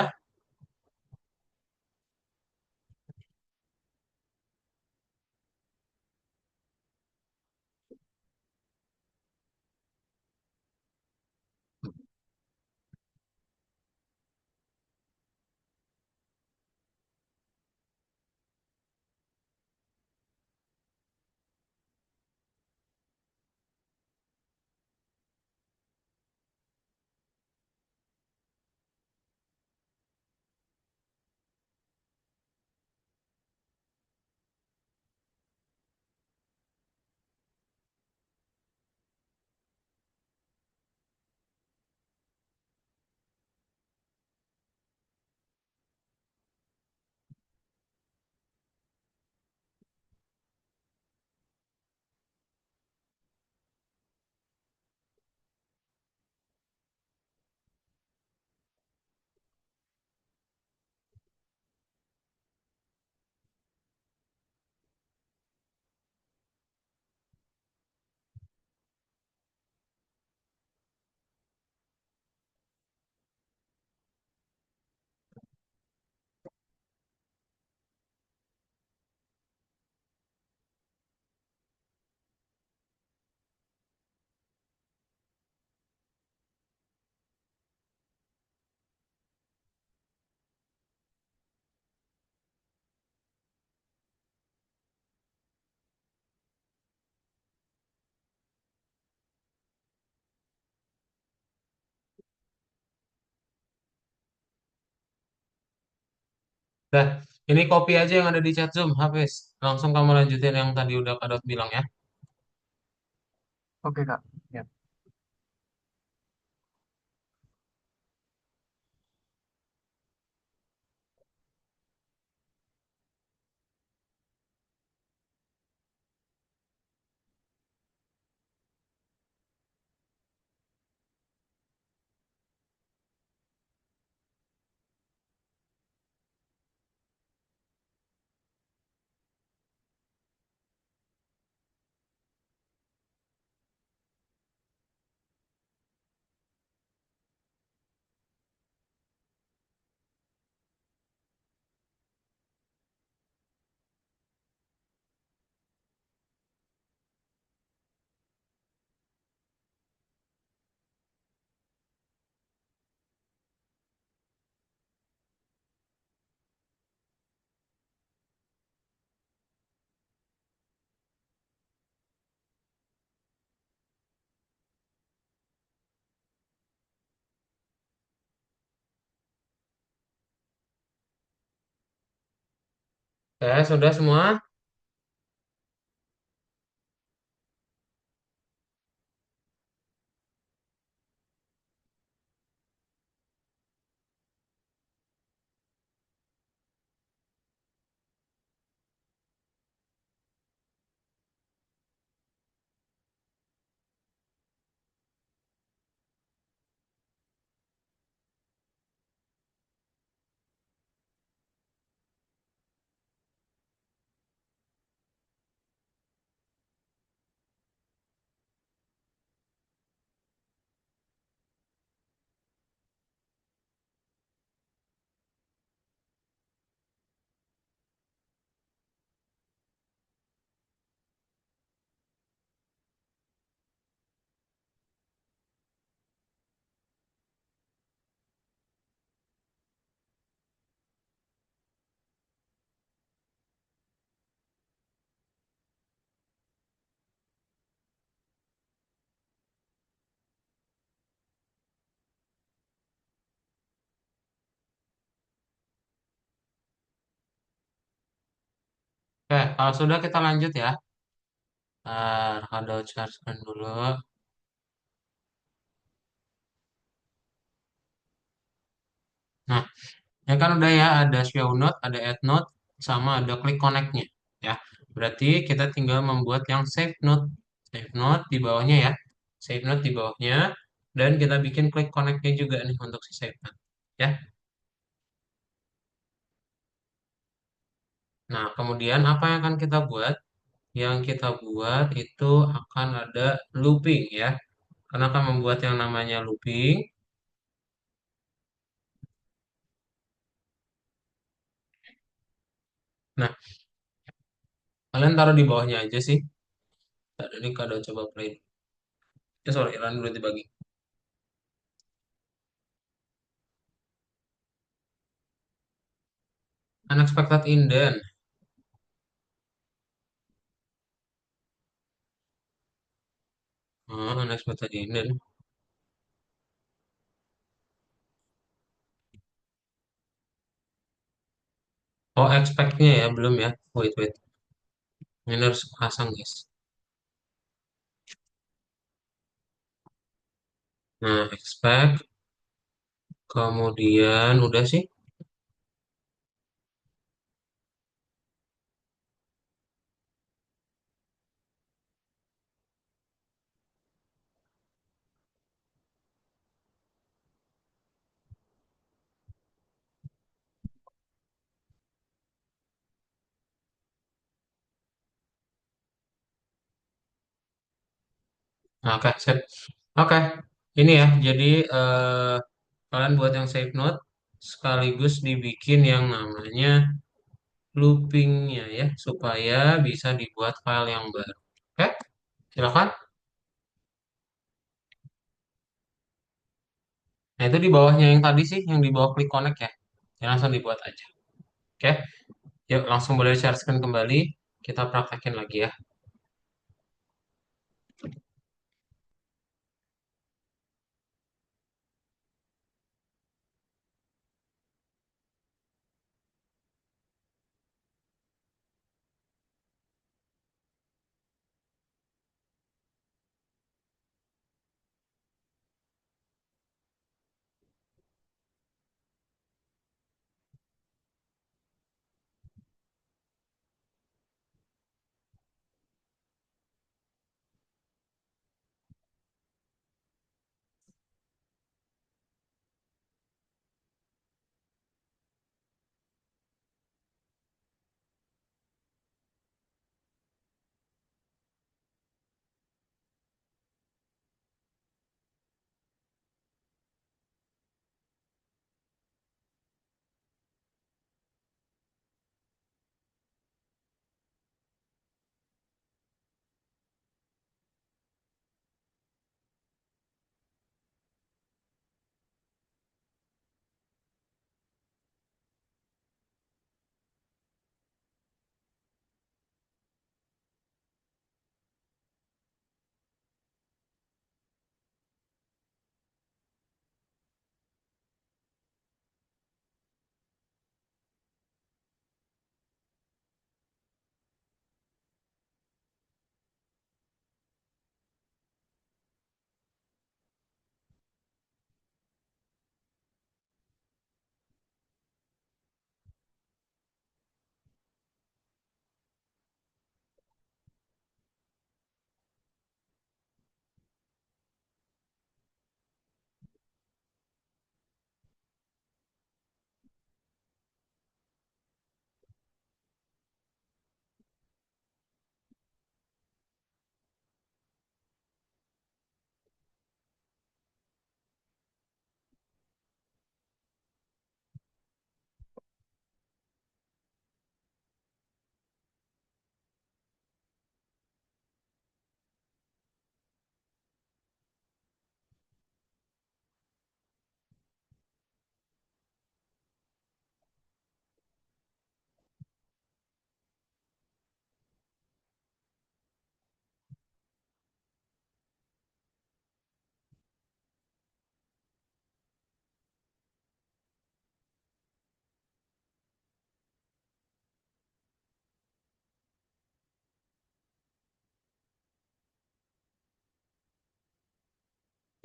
Dah, ini copy aja yang ada di chat Zoom, Hafiz. Langsung kamu lanjutin yang tadi udah Kak Dot bilang ya. Oke, Kak. Ya. Oke, sudah semua? Oke, kalau sudah kita lanjut ya. Kak chargekan dulu. Nah, ya kan udah ya, ada show note, ada add note, sama ada klik connect-nya. Ya, berarti kita tinggal membuat yang save note. Save note di bawahnya ya. Save note di bawahnya. Dan kita bikin klik connect-nya juga nih untuk si save note. Ya, Nah, kemudian apa yang akan kita buat? Yang kita buat itu akan ada looping ya. Karena akan membuat yang namanya looping. Nah, kalian taruh di bawahnya aja sih. Tadi kado coba play. Sorry, run dulu dibagi. Unexpected indent. Unexpected indent. Oh, expect-nya ya, belum ya. Wait, wait. Ini harus pasang, guys. Nah, expect. Kemudian, udah sih. Nah, oke, sip. Oke, ini ya. Jadi, kalian buat yang save note. Sekaligus dibikin yang namanya loopingnya ya. Supaya bisa dibuat file yang baru. Oke, silakan. Nah, itu di bawahnya yang tadi sih. Yang di bawah klik connect ya. Ya, langsung dibuat aja. Oke, yuk langsung boleh share screen kembali. Kita praktekin lagi ya.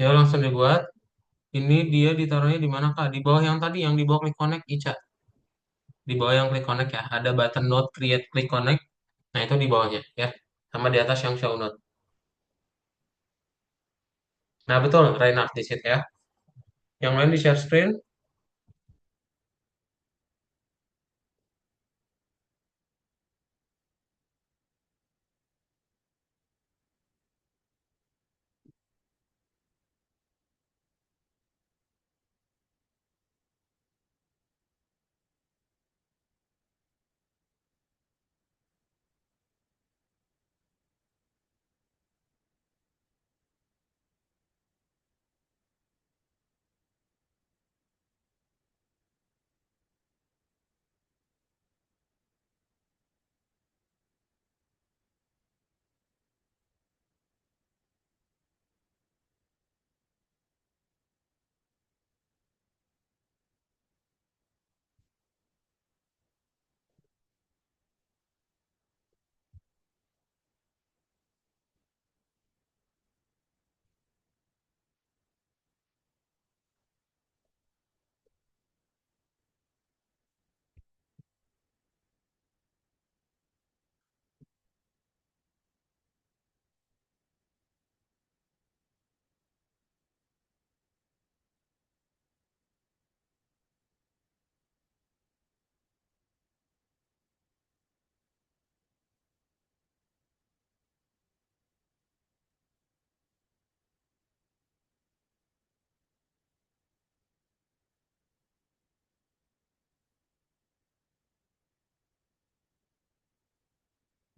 Ya langsung dibuat. Ini dia ditaruhnya di mana Kak? Di bawah yang tadi, yang di bawah klik connect, Ica. Di bawah yang klik connect ya, ada button note create klik connect. Nah, itu di bawahnya ya. Sama di atas yang show note. Nah, betul, Reinhard di situ ya. Yang lain di share screen. 。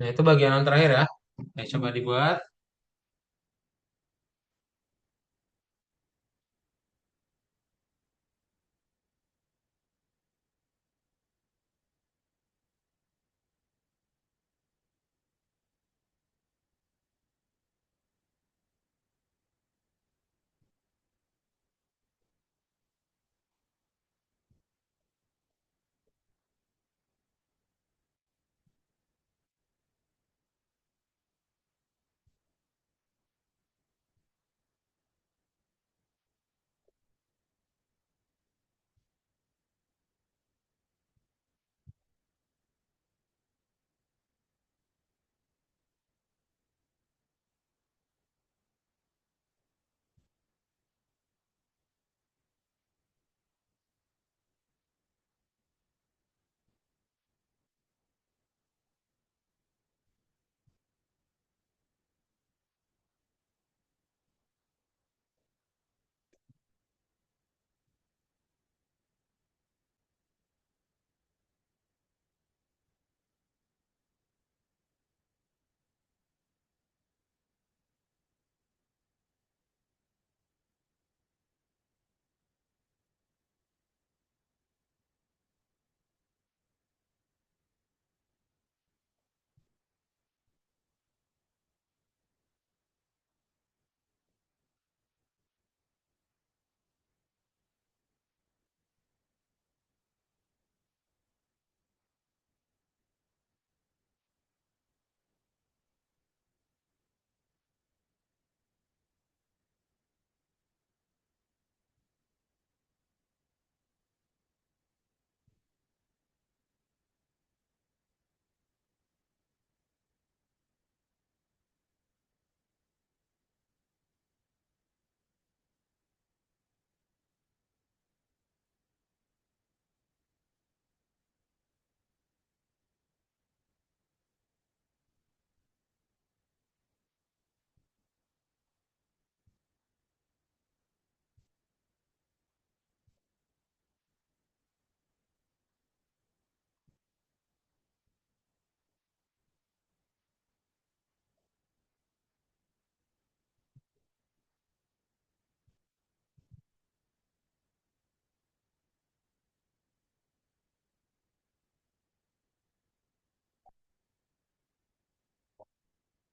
Nah, itu bagian yang terakhir ya. Coba dibuat.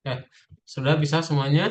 Eh, sudah bisa semuanya?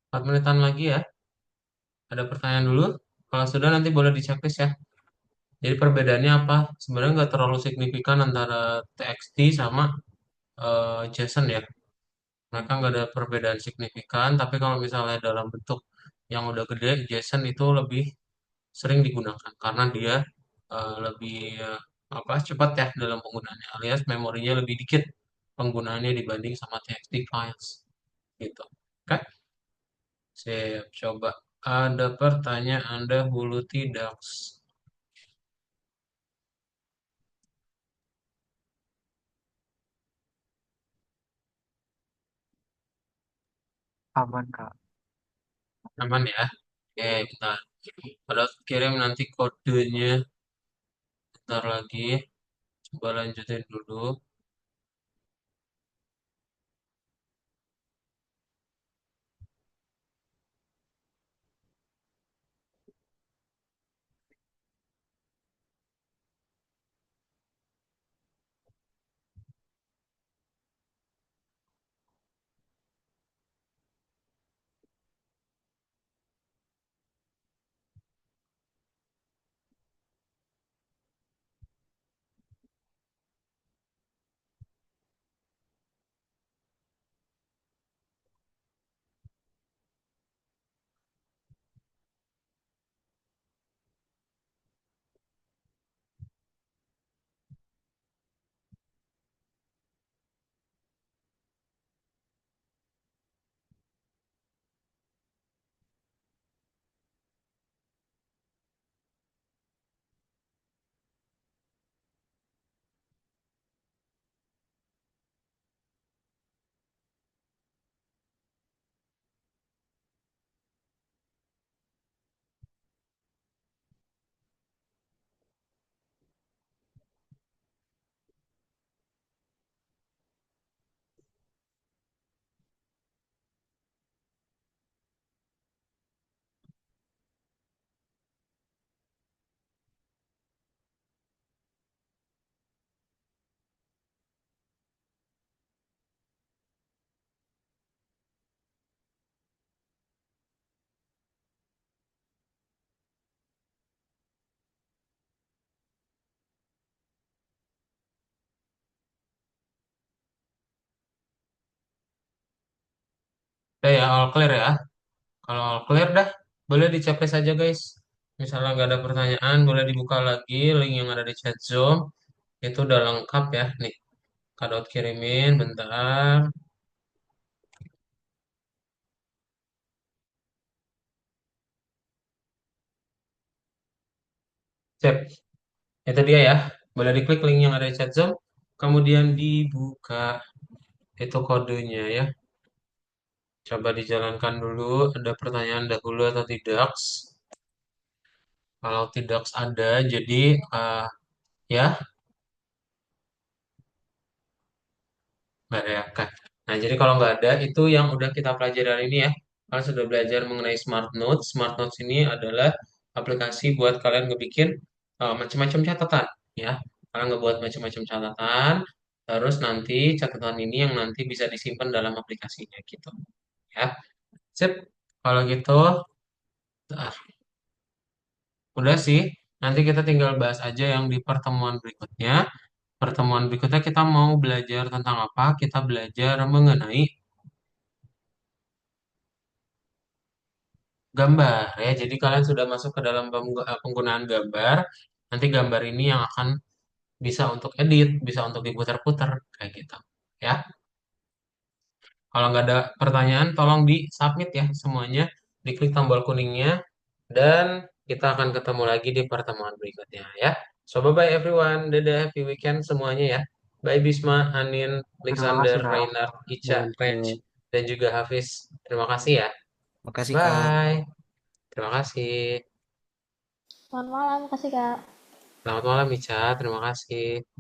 4 menitan lagi ya. Ada pertanyaan dulu? Kalau sudah nanti boleh di checklist ya. Jadi perbedaannya apa? Sebenarnya nggak terlalu signifikan antara TXT sama JSON ya. Mereka nggak ada perbedaan signifikan, tapi kalau misalnya dalam bentuk yang udah gede, JSON itu lebih sering digunakan karena dia lebih apa cepat ya dalam penggunaannya, alias memorinya lebih dikit penggunaannya dibanding sama TXT files gitu. Oke, sip. Coba ada pertanyaan dahulu tidak? Aman, Kak. Aman ya? Oke, kita pada kirim nanti kodenya bentar lagi. Coba lanjutin dulu. Oke ya, all clear ya. Kalau all clear dah, boleh di checklist aja guys. Misalnya nggak ada pertanyaan, boleh dibuka lagi link yang ada di chat Zoom. Itu udah lengkap ya. Nih, Kak kirimin bentar. Sip, itu dia ya. Boleh diklik link yang ada di chat Zoom. Kemudian dibuka itu kodenya ya. Coba dijalankan dulu. Ada pertanyaan dahulu atau tidak? Kalau tidak ada, jadi ya nggak ada ya. Oke. Nah, jadi kalau nggak ada, itu yang udah kita pelajari hari ini ya. Kalian sudah belajar mengenai Smart Notes. Smart Notes ini adalah aplikasi buat kalian ngebikin macam-macam catatan ya. Kalian ngebuat macam-macam catatan, terus nanti catatan ini yang nanti bisa disimpan dalam aplikasinya gitu ya. Sip. Kalau gitu, ah, udah sih. Nanti kita tinggal bahas aja yang di pertemuan berikutnya. Pertemuan berikutnya kita mau belajar tentang apa? Kita belajar mengenai gambar ya. Jadi kalian sudah masuk ke dalam penggunaan gambar. Nanti gambar ini yang akan bisa untuk edit, bisa untuk diputar-putar kayak gitu. Ya. Kalau nggak ada pertanyaan, tolong di submit ya semuanya. Diklik tombol kuningnya dan kita akan ketemu lagi di pertemuan berikutnya ya. So bye bye everyone. Dadah, happy weekend semuanya ya. Bye Bisma, Anin, Terima Alexander, kasih, Kak. Reinhard, Ica, Reg, Mantap. dan juga Hafiz. Terima kasih ya. Makasih Kak. Bye. Terima kasih. Selamat malam, kasih Kak. Selamat malam Ica, terima kasih.